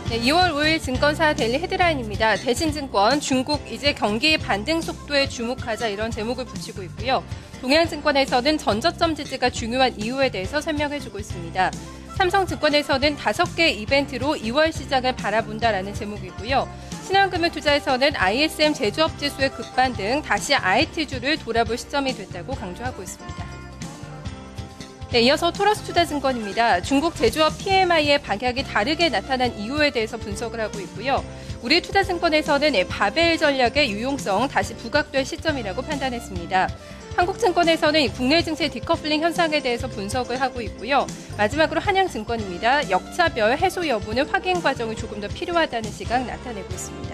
네, 2월 5일 증권사 데일리 헤드라인입니다. 대신증권 중국 이제 경기 반등 속도에 주목하자 이런 제목을 붙이고 있고요. 동양증권에서는 전저점 지지가 중요한 이유에 대해서 설명해주고 있습니다. 삼성증권에서는 5개 이벤트로 2월 시장을 바라본다라는 제목이고요. 신한금융투자에서는 ISM 제조업 지수의 급반등, 다시 IT주를 돌아볼 시점이 됐다고 강조하고 있습니다. 네, 이어서 토러스투자증권입니다. 중국 제조업 PMI의 박약이 다르게 나타난 이유에 대해서 분석을 하고 있고요. 우리투자증권에서는 바벨 전략의 유용성 다시 부각될 시점이라고 판단했습니다. 한국증권에서는 국내 증시 디커플링 현상에 대해서 분석을 하고 있고요. 마지막으로 한양증권입니다. 역차별 해소 여부는 확인 과정이 조금 더 필요하다는 시각 나타내고 있습니다.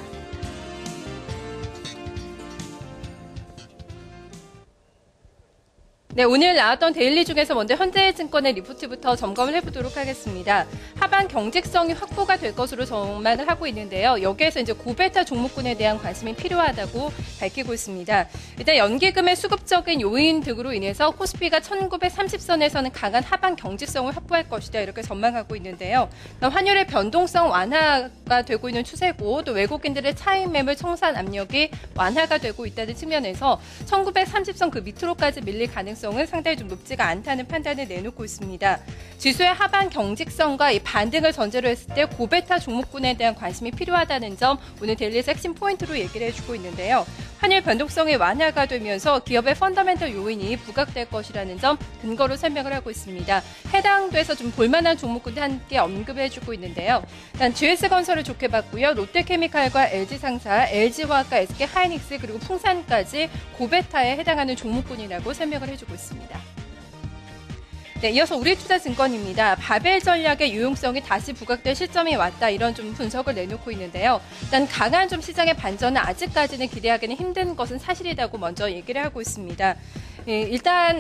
네, 오늘 나왔던 데일리 중에서 먼저 현대증권의 리포트부터 점검을 해보도록 하겠습니다. 하반 경직성이 확보가 될 것으로 전망을 하고 있는데요. 여기에서 이제 고베타 종목군에 대한 관심이 필요하다고 밝히고 있습니다. 일단 연기금의 수급적인 요인 등으로 인해서 코스피가 1930선에서는 강한 하반 경직성을 확보할 것이다 이렇게 전망하고 있는데요. 환율의 변동성 완화가 되고 있는 추세고 또 외국인들의 차익 매물 청산 압력이 완화가 되고 있다는 측면에서 1930선 그 밑으로까지 밀릴 가능성은 상당히 좀 높지가 않다는 판단을 내놓고 있습니다. 지수의 하반 경직성과 이 반등을 전제로 했을 때 고베타 종목군에 대한 관심이 필요하다는 점 오늘 데일리에서 핵심 포인트로 얘기를 해주고 있는데요. 환율 변동성이 완화가 되면서 기업의 펀더멘털 요인이 부각될 것이라는 점 근거로 설명을 하고 있습니다. 해당돼서 좀 볼만한 종목군도 함께 언급해주고 있는데요. 일단 GS건설을 좋게 봤고요. 롯데케미칼과 LG상사, LG화학과 SK하이닉스 그리고 풍산까지 고베타에 해당하는 종목군이라고 설명을 해주고 있습니다. 네, 이어서 우리투자증권입니다. 바벨 전략의 유용성이 다시 부각될 시점이 왔다 이런 좀 분석을 내놓고 있는데요. 일단 강한 좀 시장의 반전은 아직까지는 기대하기는 힘든 것은 사실이라고 먼저 얘기를 하고 있습니다. 일단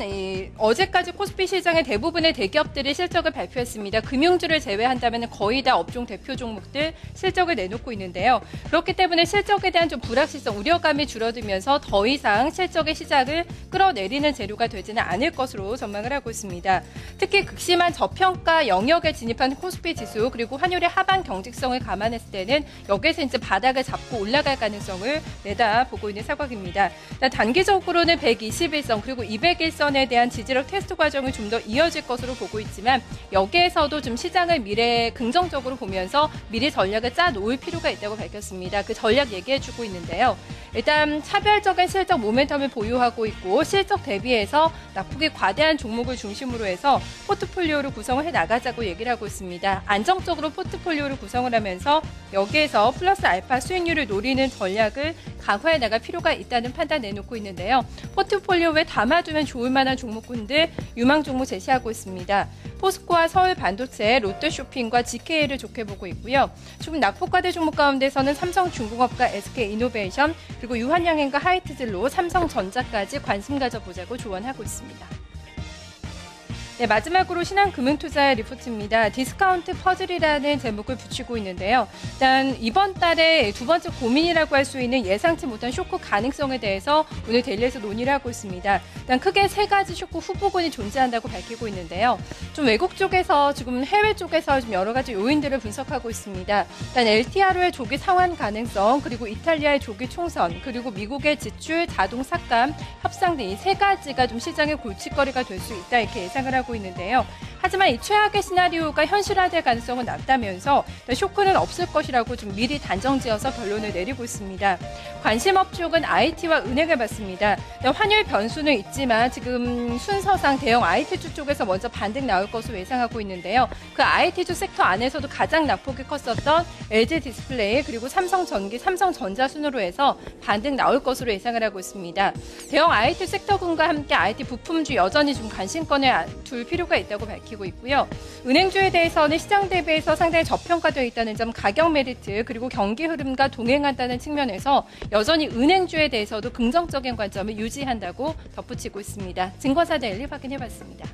어제까지 코스피 시장의 대부분의 대기업들이 실적을 발표했습니다. 금융주를 제외한다면 거의 다 업종 대표 종목들 실적을 내놓고 있는데요. 그렇기 때문에 실적에 대한 좀 불확실성, 우려감이 줄어들면서 더 이상 실적의 시장을 끌어내리는 재료가 되지는 않을 것으로 전망을 하고 있습니다. 특히 극심한 저평가 영역에 진입한 코스피 지수 그리고 환율의 하반 경직성을 감안했을 때는 여기에서 이제 바닥을 잡고 올라갈 가능성을 내다보고 있는 상황입니다. 단기적으로는 121선 그리고 201선에 대한 지지력 테스트 과정이 좀 더 이어질 것으로 보고 있지만 여기에서도 좀 시장을 미래에 긍정적으로 보면서 미래 전략을 짜놓을 필요가 있다고 밝혔습니다. 그 전략 얘기해주고 있는데요. 일단 차별적인 실적 모멘텀을 보유하고 있고 실적 대비해서 낙폭이 과대한 종목을 중심으로 해서 포트폴리오를 구성을 해나가자고 얘기를 하고 있습니다. 안정적으로 포트폴리오를 구성을 하면서 여기에서 플러스 알파 수익률을 노리는 전략을 강화해 나갈 필요가 있다는 판단 내놓고 있는데요. 포트폴리오에 담아두면 좋을 만한 종목군들 유망 종목 제시하고 있습니다. 포스코와 서울반도체, 롯데쇼핑과 GK를 좋게 보고 있고요. 조금 낙폭과대 종목 가운데서는 삼성중공업과 SK이노베이션 그리고 유한양행과 하이트진로, 삼성전자까지 관심 가져보자고 조언하고 있습니다. 네, 마지막으로 신한금융투자의 리포트입니다. 디스카운트 퍼즐이라는 제목을 붙이고 있는데요. 일단 이번 달에 두 번째 고민이라고 할 수 있는 예상치 못한 쇼크 가능성에 대해서 오늘 데일리에서 논의를 하고 있습니다. 일단 크게 3가지 쇼크 후보군이 존재한다고 밝히고 있는데요. 좀 외국 쪽에서 지금 해외 쪽에서 좀 여러 가지 요인들을 분석하고 있습니다. 일단 LTRO의 조기 상환 가능성, 그리고 이탈리아의 조기 총선, 그리고 미국의 지출, 자동 삭감, 협상 등 이 3가지가 좀 시장의 골칫거리가 될 수 있다 이렇게 예상을 하고 있는데요. 하지만 이 최악의 시나리오가 현실화될 가능성은 낮다면서 쇼크는 없을 것이라고 좀 미리 단정지어서 결론을 내리고 있습니다. 관심 업종은 IT와 은행을 봤습니다. 환율 변수는 있지만 지금 순서상 대형 IT주 쪽에서 먼저 반등 나올 것으로 예상하고 있는데요. 그 IT주 섹터 안에서도 가장 낙폭이 컸었던 LG 디스플레이 그리고 삼성전기, 삼성전자 순으로 해서 반등 나올 것으로 예상을 하고 있습니다. 대형 IT 섹터군과 함께 IT 부품주 여전히 좀 관심권에 둘 필요가 있다고 밝히고 있고요. 은행주에 대해서는 시장 대비해서 상당히 저평가되어 있다는 점, 가격 메리트 그리고 경기 흐름과 동행한다는 측면에서 여전히 은행주에 대해서도 긍정적인 관점을 유지한다고 덧붙이고 있습니다. 증권사 데일리 확인해봤습니다.